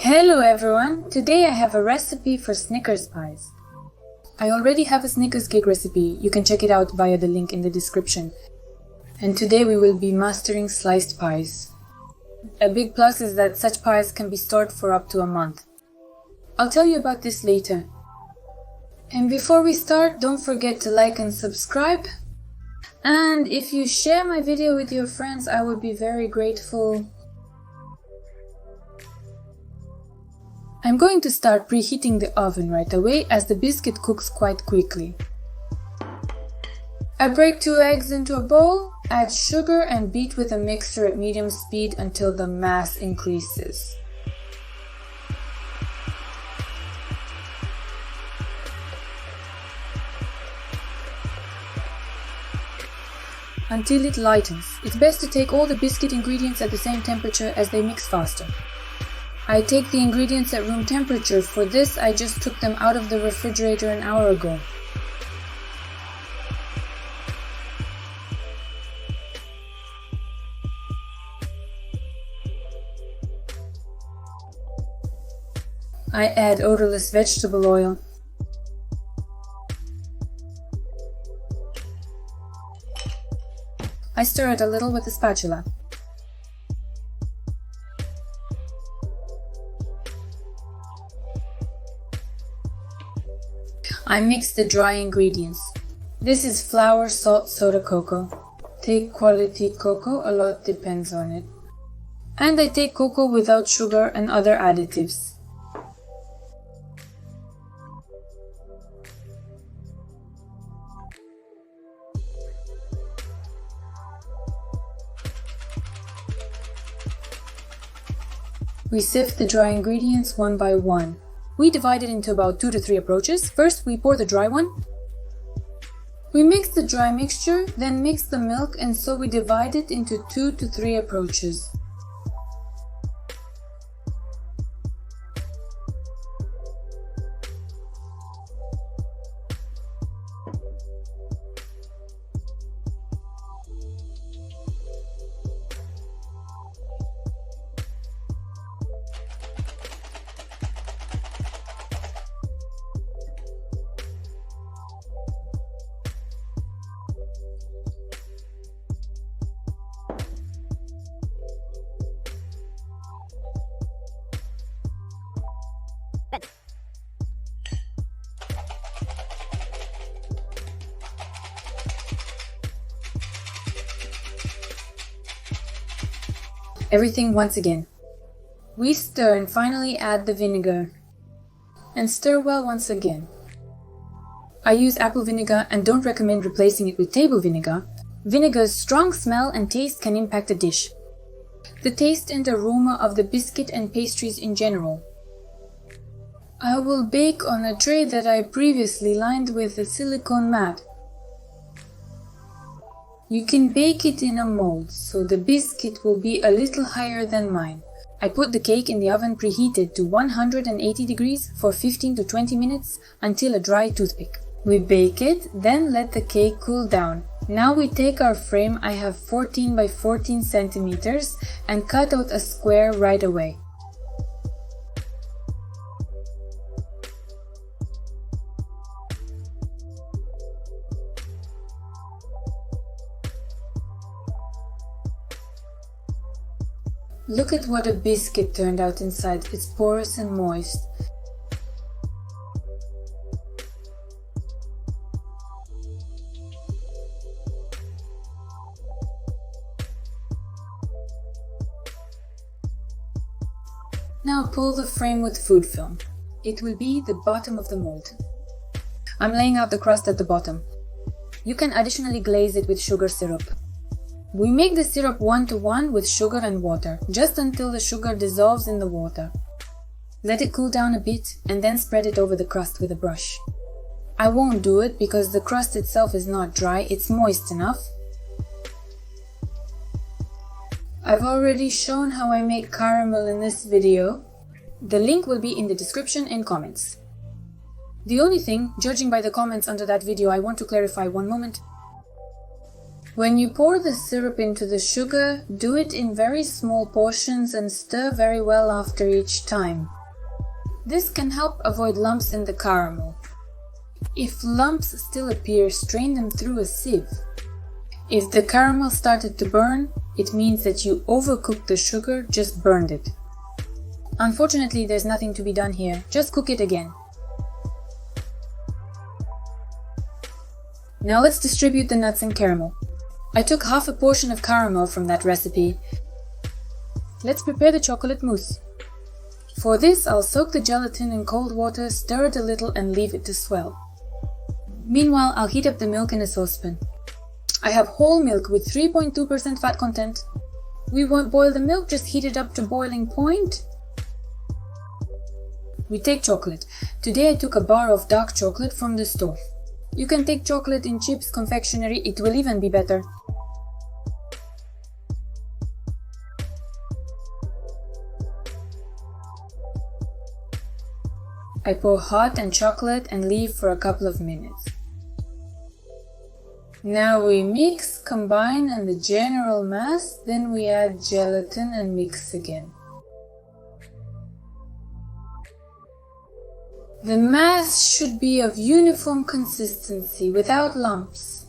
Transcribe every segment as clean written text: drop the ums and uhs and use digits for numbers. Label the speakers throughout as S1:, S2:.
S1: Hello everyone! Today I have a recipe for Snickers pies. I already have a Snickers cake recipe, you can check it out via the link in the description. And today we will be mastering sliced pies. A big plus is that such pies can be stored for up to a month. I'll tell you about this later. And before we start, don't forget to like and subscribe. And if you share my video with your friends, I would be very grateful. I'm going to start preheating the oven right away as the biscuit cooks quite quickly. I break 2 eggs into a bowl, add sugar and beat with a mixer at medium speed until the mass increases. Until it lightens. It's best to take all the biscuit ingredients at the same temperature as they mix faster. I take the ingredients at room temperature. For this, I just took them out of the refrigerator an hour ago. I add odorless vegetable oil. I stir it a little with a spatula. I mix the dry ingredients. This is flour, salt, soda, cocoa. Take quality cocoa, a lot depends on it. And I take cocoa without sugar and other additives. We sift the dry ingredients one by one. We divide it into about 2 to 3 approaches. First, we pour the dry one. We mix the dry mixture, then mix the milk, and so we divide it into 2 to 3 approaches. Everything once again. We stir and finally add the vinegar. And stir well once again. I use apple vinegar and don't recommend replacing it with table vinegar. Vinegar's strong smell and taste can impact a dish. The taste and aroma of the biscuit and pastries in general. I will bake on a tray that I previously lined with a silicone mat. You can bake it in a mold, so the biscuit will be a little higher than mine. I put the cake in the oven preheated to 180 degrees for 15 to 20 minutes until a dry toothpick. We bake it, then let the cake cool down. Now we take our frame, I have 14 by 14 centimeters, and cut out a square right away. Look at what a biscuit turned out inside. It's porous and moist. Now pull the frame with food film. It will be the bottom of the mold. I'm laying out the crust at the bottom. You can additionally glaze it with sugar syrup. We make the syrup 1:1 with sugar and water, just until the sugar dissolves in the water. Let it cool down a bit and then spread it over the crust with a brush. I won't do it because the crust itself is not dry, it's moist enough. I've already shown how I make caramel in this video. The link will be in the description and comments. The only thing, judging by the comments under that video, I want to clarify one moment. When you pour the syrup into the sugar, do it in very small portions and stir very well after each time. This can help avoid lumps in the caramel. If lumps still appear, strain them through a sieve. If the caramel started to burn, it means that you overcooked the sugar, just burned it. Unfortunately, there's nothing to be done here, just cook it again. Now let's distribute the nuts and caramel. I took half a portion of caramel from that recipe. Let's prepare the chocolate mousse. For this, I'll soak the gelatin in cold water, stir it a little and leave it to swell. Meanwhile, I'll heat up the milk in a saucepan. I have whole milk with 3.2% fat content. We won't boil the milk, just heat it up to boiling point. We take chocolate. Today I took a bar of dark chocolate from the store. You can take chocolate in chips confectionery, it will even be better. I pour hot and chocolate and leave for a couple of minutes. Now we mix, combine and the general mass, then we add gelatin and mix again. The mass should be of uniform consistency without lumps.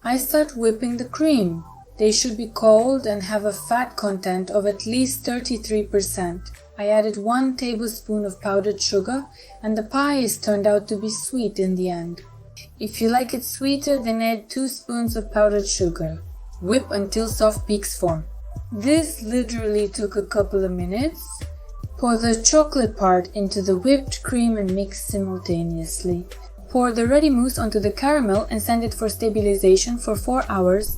S1: I start whipping the cream. They should be cold and have a fat content of at least 33%. I added 1 tablespoon of powdered sugar and the pie has turned out to be sweet in the end. If you like it sweeter, then add 2 spoons of powdered sugar. Whip until soft peaks form. This literally took a couple of minutes. Pour the chocolate part into the whipped cream and mix simultaneously. Pour the ready mousse onto the caramel and send it for stabilization for 4 hours.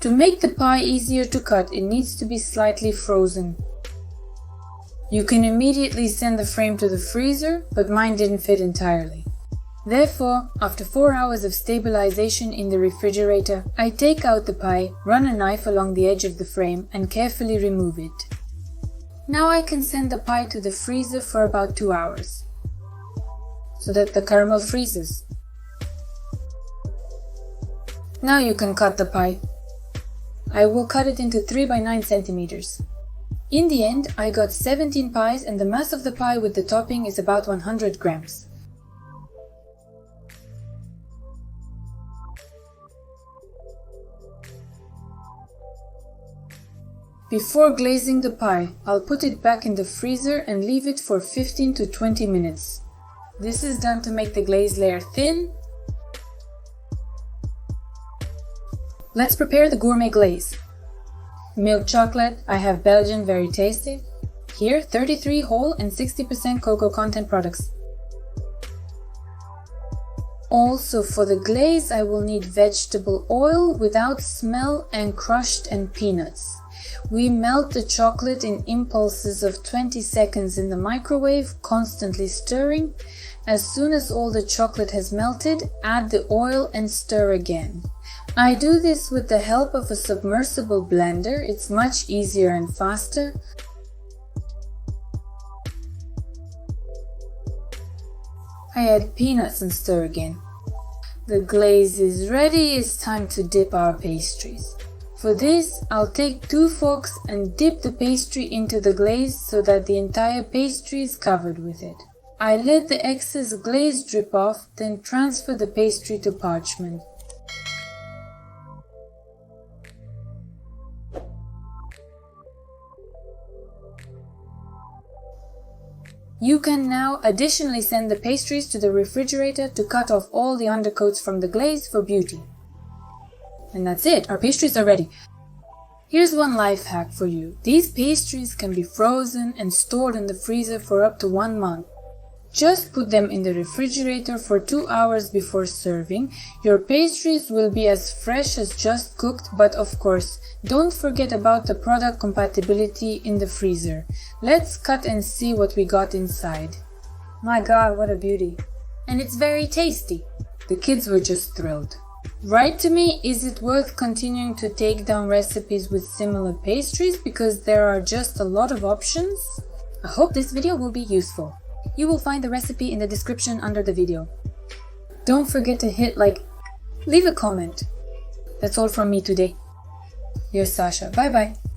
S1: To make the pie easier to cut, it needs to be slightly frozen. You can immediately send the frame to the freezer, but mine didn't fit entirely. Therefore, after 4 hours of stabilization in the refrigerator, I take out the pie, run a knife along the edge of the frame and carefully remove it. Now I can send the pie to the freezer for about 2 hours, so that the caramel freezes. Now you can cut the pie. I will cut it into 3 by 9 centimeters. In the end, I got 17 pies and the mass of the pie with the topping is about 100 grams. Before glazing the pie, I'll put it back in the freezer and leave it for 15 to 20 minutes. This is done to make the glaze layer thin. Let's prepare the gourmet glaze. Milk chocolate, I have Belgian, very tasty. Here, 33 whole and 60% cocoa content products. Also for the glaze, I will need vegetable oil without smell and crushed and peanuts. We melt the chocolate in impulses of 20 seconds in the microwave, constantly stirring. As soon as all the chocolate has melted, add the oil and stir again. I do this with the help of a submersible blender, it's much easier and faster. I add peanuts and stir again. The glaze is ready, it's time to dip our pastries. For this, I'll take 2 forks and dip the pastry into the glaze so that the entire pastry is covered with it. I let the excess glaze drip off, then transfer the pastry to parchment. You can now additionally send the pastries to the refrigerator to cut off all the undercoats from the glaze for beauty. And that's it, our pastries are ready. Here's one life hack for you. These pastries can be frozen and stored in the freezer for up to 1 month. Just put them in the refrigerator for 2 hours before serving. Your pastries will be as fresh as just cooked, but of course, don't forget about the product compatibility in the freezer. Let's cut and see what we got inside. My god, what a beauty. And it's very tasty. The kids were just thrilled. Write to me, is it worth continuing to take down recipes with similar pastries because there are just a lot of options? I hope this video will be useful. You will find the recipe in the description under the video. Don't forget to hit like, leave a comment. That's all from me today. Here's Sasha. Bye bye.